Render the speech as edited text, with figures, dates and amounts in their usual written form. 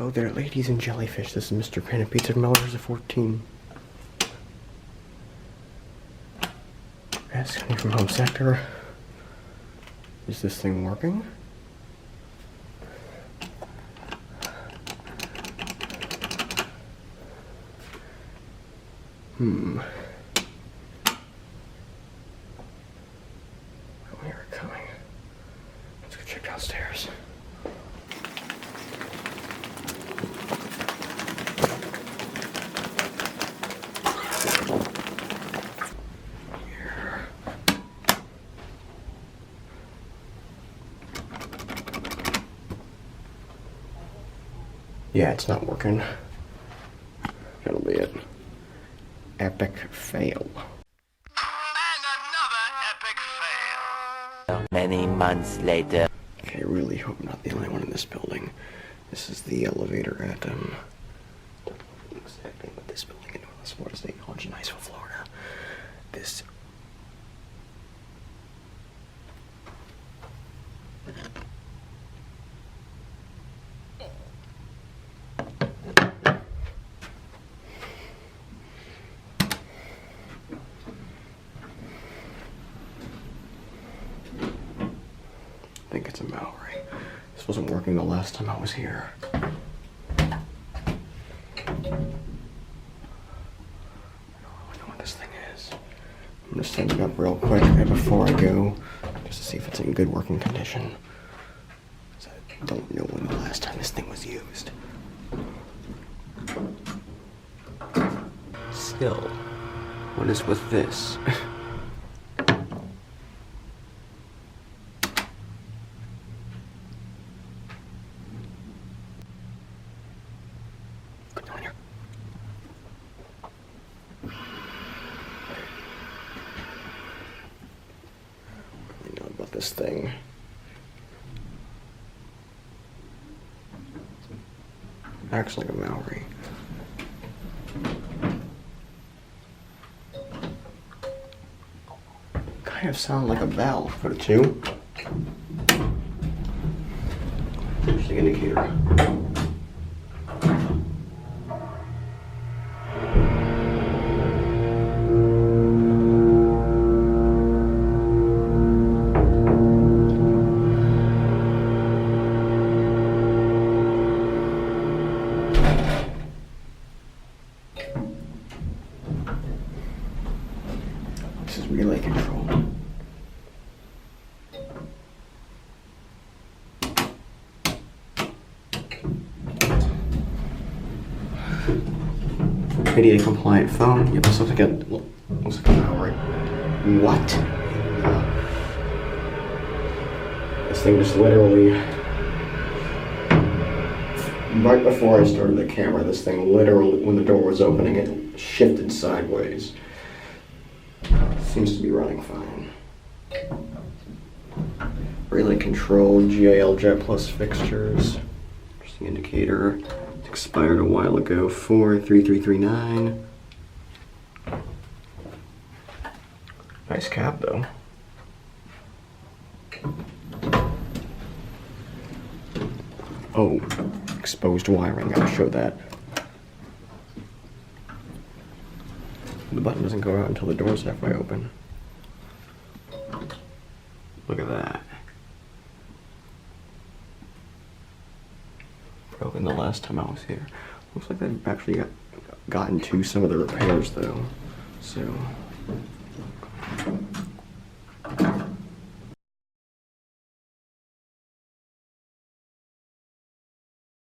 Hello there, ladies and jellyfish. This is Mr. Panda Pizza from Mellors of 14. Yes, coming from home sector. Is this thing working? We are coming. Let's go check downstairs. Yeah, it's not working. That'll be it. Epic fail. And another epic fail. Many months later. Okay, I really hope I'm not the only one in this building. This is the elevator at, what's happening with this building in Northwest Florida State College in Niceville, Florida. This... I think it's a Mowrey. This wasn't working the last time I was here. I don't really know what this thing is. I'm just setting it up real quick before I go, just to see if it's in good working condition. Because I don't know when the last time this thing was used. Still, what is with this? About this thing. Acts like a Mowrey. Kind of sound like a bell. Put a 2. There's the indicator. This is relay control. ADA compliant phone. Yep, this looks like a Mowrey. What? This thing just literally, right before I started the camera, this thing literally, when the door was opening, it shifted sideways. Seems to be running fine. Relay control, GIL Jet Plus fixtures. There's the indicator. It's expired a while ago. 43339. Nice cap though. Oh, exposed wiring. Gotta show that. The button doesn't go out until the door's halfway open. Look at that. Broken the last time I was here. Looks like they've actually gotten to some of the repairs though. So